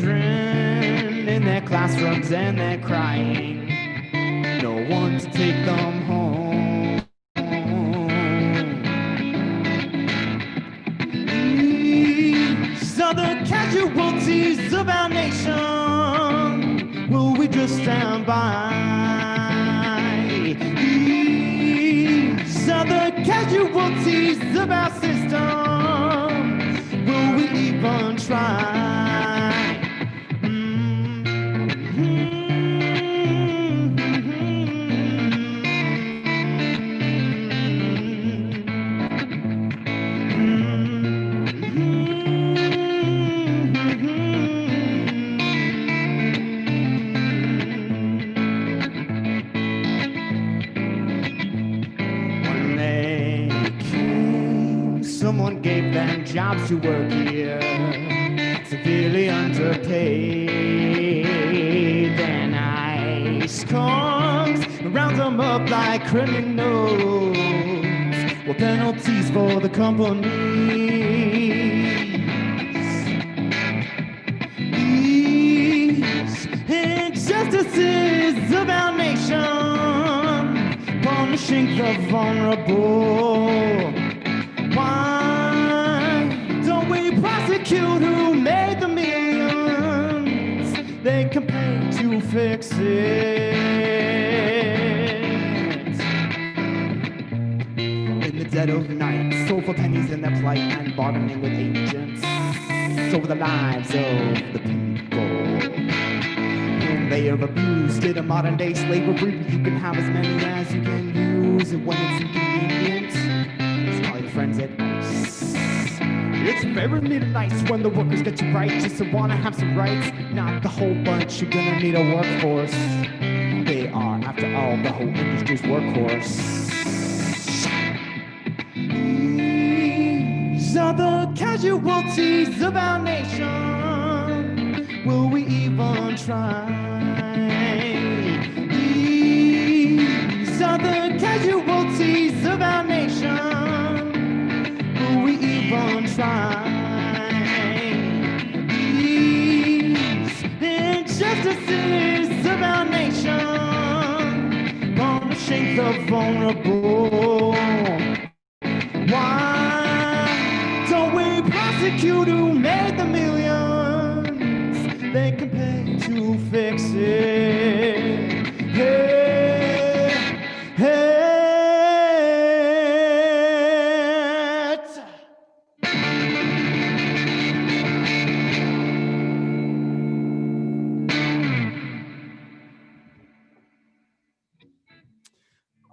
children in their classrooms and they're crying. No one to take them home. These are the casualties of our nation. Will we just stand by? These are the casualties of our system. Will we even try? Someone gave them jobs to work here, severely underpaid. Then ICE comes and rounds them up like criminals. Well, penalties for the companies. These injustices of our nation, punishing the vulnerable. Why don't we prosecute who made the millions? They can pay to fix it. In the dead of night, sold for pennies in their plight and bargaining with agents over the lives of the people. When they are abused in a modern day slavery, you can have as many as you can use, and when it's inconvenient, friends at ICE. It's very nice when the workers get you right, just to wanna have some rights. Not the whole bunch, you're gonna need a workforce. They are, after all, the whole industry's workhorse. These are the casualties of our nation. Will we even try? These are the casualties of our nation. We even try. These injustices of our nation, punishing the vulnerable. Why don't we prosecute who made the millions? They can pay to fix it. Hey, hey.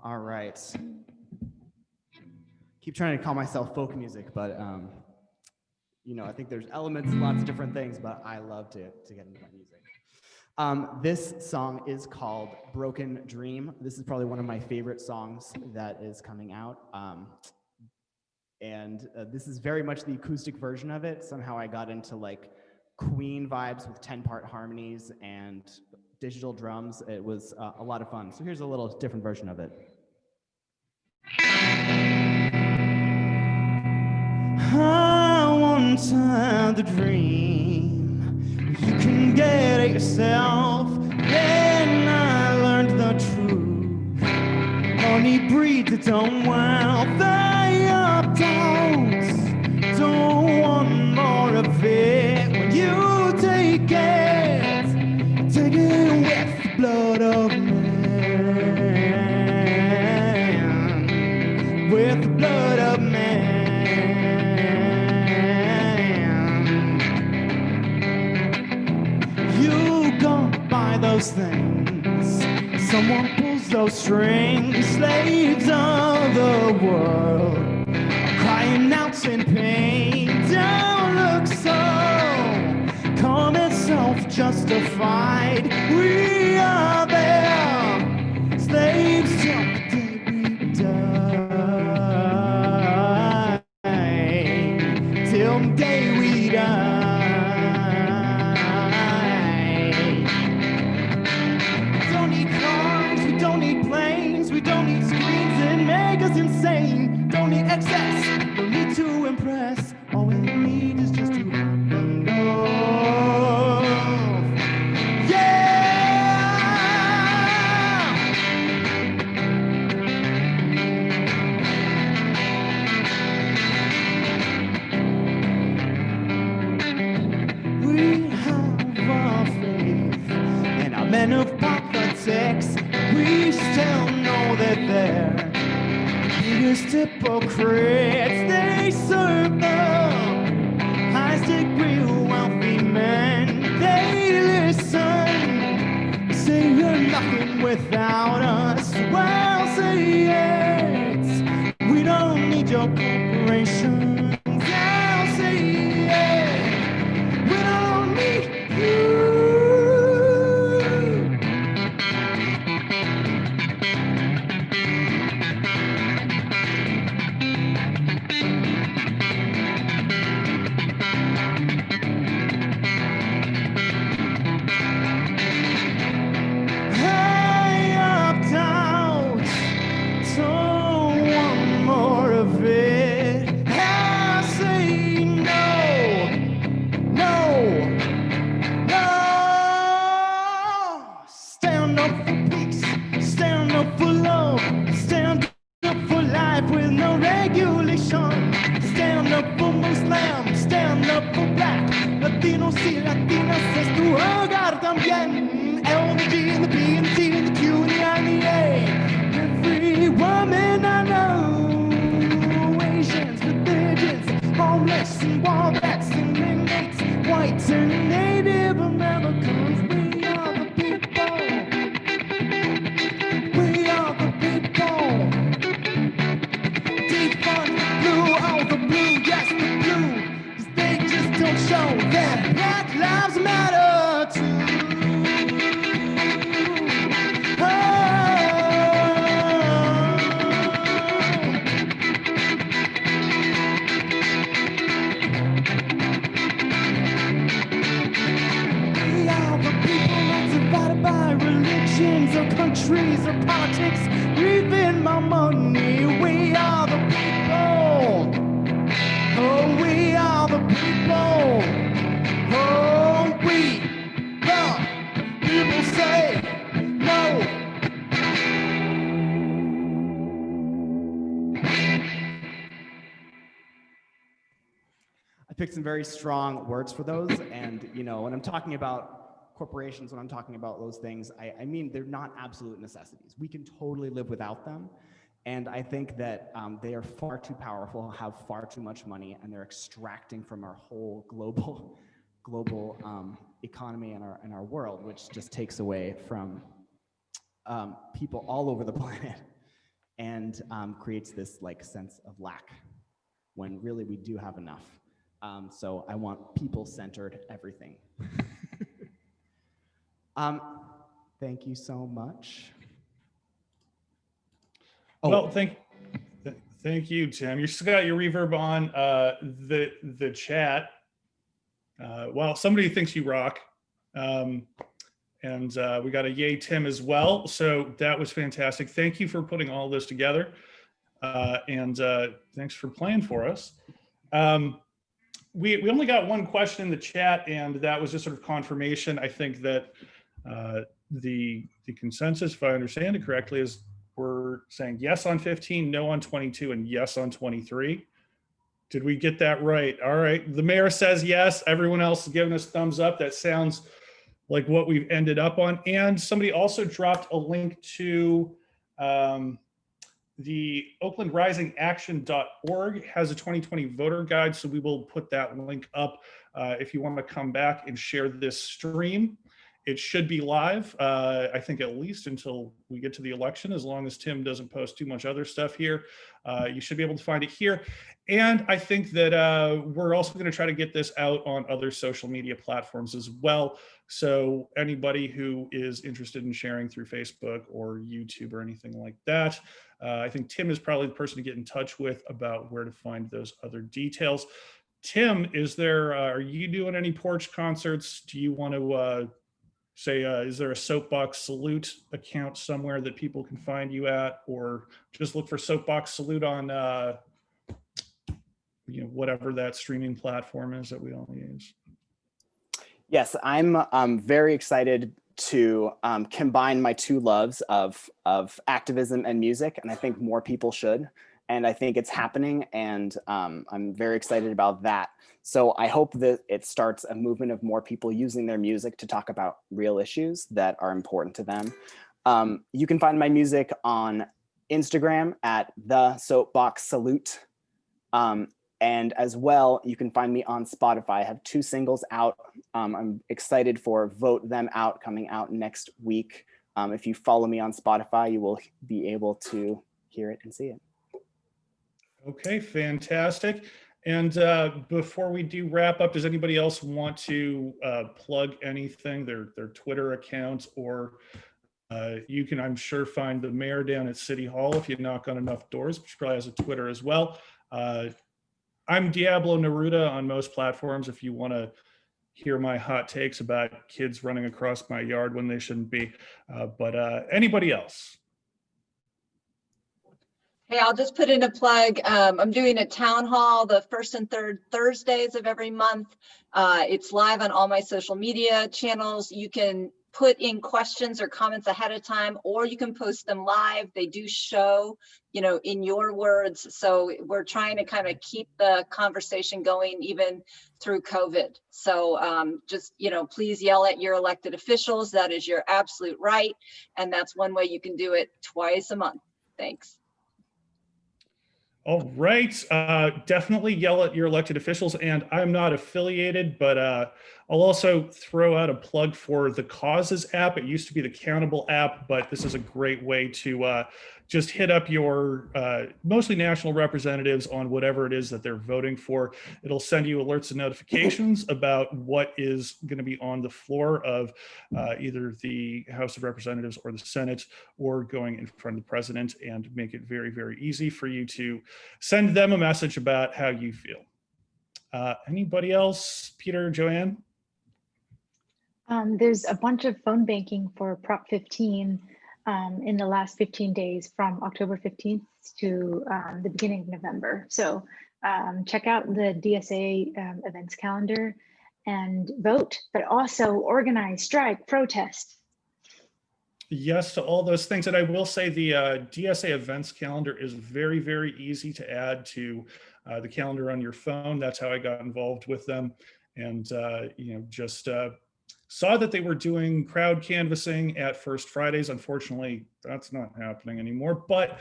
All right. Keep trying to call myself folk music, but you know, I think there's elements, lots of different things, but I love to get into that music. This song is called Broken Dream. This is probably one of my favorite songs that is coming out. This is very much the acoustic version of it. Somehow I got into like Queen vibes with 10-part harmonies and digital drums. It was a lot of fun. So here's a little different version of it. I once had the dream you can get it yourself. Then I learned the truth. Money breeds its own wealth. They up-downs don't want more of it. When you take it with the blood of man. With the blood of man. Those things, someone pulls those strings. Slaves of the world, crying out in pain. Don't look so calm and self-justified. We are there, slaves till the day we die. Till the day we die. Insane, don't need excess, don't need to impress. All we need is just to open doors. greatest hypocrites. They serve the highest degree of wealthy men. They listen, say you're nothing without us. Well, say yes, we don't need your corporations. I'll say yes, we don't need you. Hey, opt out, don't want more of it. I say no, no, no. Stand up for peace, stand up for love, stand up for life with no regulation. Stand up for Muslim, stand up for black, Latinos y Latinas, es tu hogar también. L, the G, and the P, and the T, and the Q, and the I, and the A. Every woman I know, Asians, religions, homeless, and wombats, and inmates, whites, and Native Americans. We are the people. We are the people. Defund blue, all the blue, yes, the blue. 'Cause they just don't show that Black Lives Matter too. We are the people not divided by religions or countries or politics, or even my money. We are the people. Oh, we are the people. Oh, we the people say no. I picked some very strong words for those, and when I'm talking about corporations, when I'm talking about those things, I mean they're not absolute necessities. We can totally live without them, and I think that they are far too powerful, have far too much money, and they're extracting from our whole global economy and our world, which just takes away from people all over the planet, and creates this sense of lack when really we do have enough. So I want people-centered everything. Thank you so much. Oh. Well, thank you, Tim. You still got your reverb on the chat. Well, somebody thinks you rock. And we got a yay, Tim, as well. So that was fantastic. Thank you for putting all this together. And thanks for playing for us. We only got one question in the chat, and that was just sort of confirmation. I think that the consensus, if I understand it correctly, is we're saying yes on 15, no on 22, and yes on 23. Did we get that right? All right. The mayor says yes. Everyone else is giving us thumbs up. That sounds like what we've ended up on. And somebody also dropped a link to the OaklandRisingAction.org has a 2020 voter guide. So we will put that link up if you want to come back and share this stream. It should be live, I think, at least until we get to the election, as long as Tim doesn't post too much other stuff here. You should be able to find it here. And I think that we're also going to try to get this out on other social media platforms as well. So anybody who is interested in sharing through Facebook or YouTube or anything like that, I think Tim is probably the person to get in touch with about where to find those other details. Tim, are you doing any porch concerts? Do you want to say, is there a Soapbox Salute account somewhere that people can find you at, or just look for Soapbox Salute on whatever that streaming platform is that we all use? Yes, I'm very excited to combine my two loves of activism and music, and I think more people should. And I think it's happening, and I'm very excited about that. So I hope that it starts a movement of more people using their music to talk about real issues that are important to them. You can find my music on Instagram at the Soapbox Salute. And as well, you can find me on Spotify. I have 2 singles out. I'm excited for Vote Them Out coming out next week. If you follow me on Spotify, you will be able to hear it and see it. Okay, fantastic. And before we do wrap up, does anybody else want to plug anything, their Twitter account, or you can, I'm sure, find the mayor down at City Hall if you knock on enough doors, which probably has a Twitter as well. I'm Diablo Neruda on most platforms if you want to hear my hot takes about kids running across my yard when they shouldn't be. But anybody else? Hey, I'll just put in a plug. I'm doing a town hall the 1st and 3rd Thursdays of every month. It's live on all my social media channels. You can put in questions or comments ahead of time, or you can post them live. They do show, you know, in your words. So we're trying to kind of keep the conversation going even through COVID. So just, you know, please yell at your elected officials. That is your absolute right. And that's one way you can do it twice a month. Thanks. All right, definitely yell at your elected officials, and I'm not affiliated, but I'll also throw out a plug for the Causes app. It used to be the Countable app, but this is a great way to just hit up your mostly national representatives on whatever it is that they're voting for. It'll send you alerts and notifications about what is going to be on the floor of either the House of Representatives or the Senate, or going in front of the president, and make it very, very easy for you to send them a message about how you feel. Anybody else? Peter, Joanne? There's a bunch of phone banking for Prop 15 in the last 15 days from October 15th to the beginning of November. So check out the DSA events calendar and vote, but also organize, strike, protest. Yes to all those things. And I will say the DSA events calendar is very, very easy to add to the calendar on your phone. That's how I got involved with them. And, you know, just saw that they were doing crowd canvassing at First Fridays. Unfortunately, that's not happening anymore, but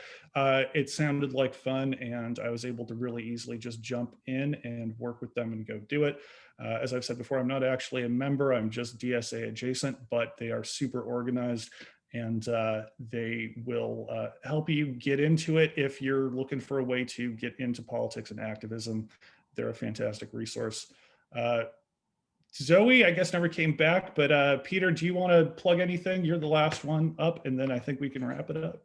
it sounded like fun, and I was able to really easily just jump in and work with them and go do it. As I've said before, I'm not actually a member, I'm just DSA adjacent, but they are super organized, and they will help you get into it if you're looking for a way to get into politics and activism. They're a fantastic resource. Zoe, I guess, never came back, but Peter, do you want to plug anything? You're the last one up, and then I think we can wrap it up.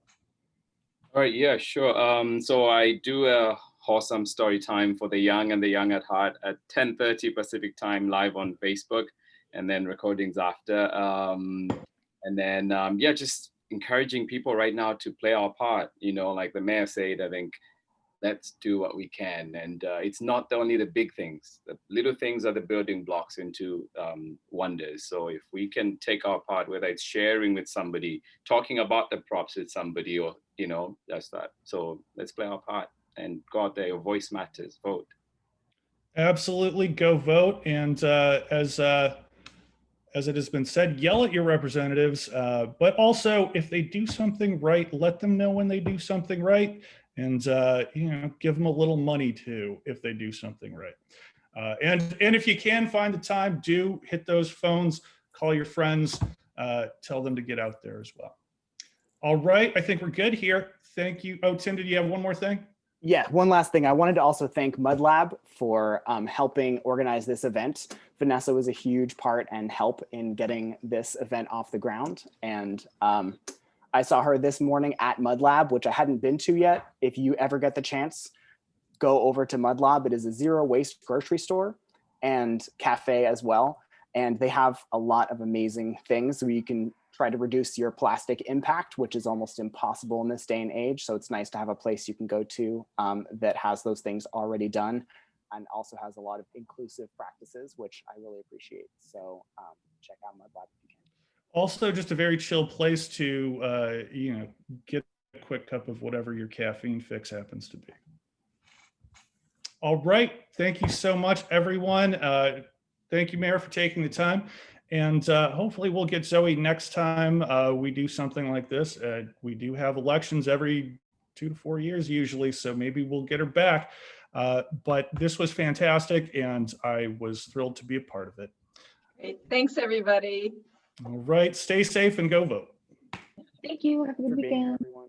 All right, yeah, sure. So I do a wholesome story time for the young and the young at heart at 10:30 Pacific time, live on Facebook, and then recordings after. And then, yeah, just encouraging people right now to play our part. You know, like the mayor said, I think, let's do what we can. And it's not only the big things, the little things are the building blocks into wonders. So if we can take our part, whether it's sharing with somebody, talking about the props with somebody, or, you know, that's that. So let's play our part and go out there. Your voice matters. Vote. Absolutely, go vote. And as it has been said, yell at your representatives, but also if they do something right, let them know when they do something right. And you know, give them a little money too if they do something right. And if you can find the time, do hit those phones, call your friends, tell them to get out there as well. All right, I think we're good here. Thank you. Oh, Tim, did you have one more thing? Yeah, one last thing. I wanted to also thank MudLab for helping organize this event. Vanessa was a huge part and help in getting this event off the ground. And I saw her this morning at MudLab, which I hadn't been to yet. If you ever get the chance, go over to MudLab. It is a zero waste grocery store and cafe as well. And they have a lot of amazing things where you can try to reduce your plastic impact, which is almost impossible in this day and age. So it's nice to have a place you can go to that has those things already done, and also has a lot of inclusive practices, which I really appreciate. So check out MudLab if you can. Also, just a very chill place to, you know, get a quick cup of whatever your caffeine fix happens to be. All right. Thank you so much, everyone. Thank you, Mayor, for taking the time. And hopefully we'll get Zoe next time we do something like this. We do have elections every 2 to 4 years usually, so maybe we'll get her back. But this was fantastic, and I was thrilled to be a part of it. Great. Thanks, everybody. All right, stay safe and go vote. Thank you. Have a good for being here, weekend. everyone.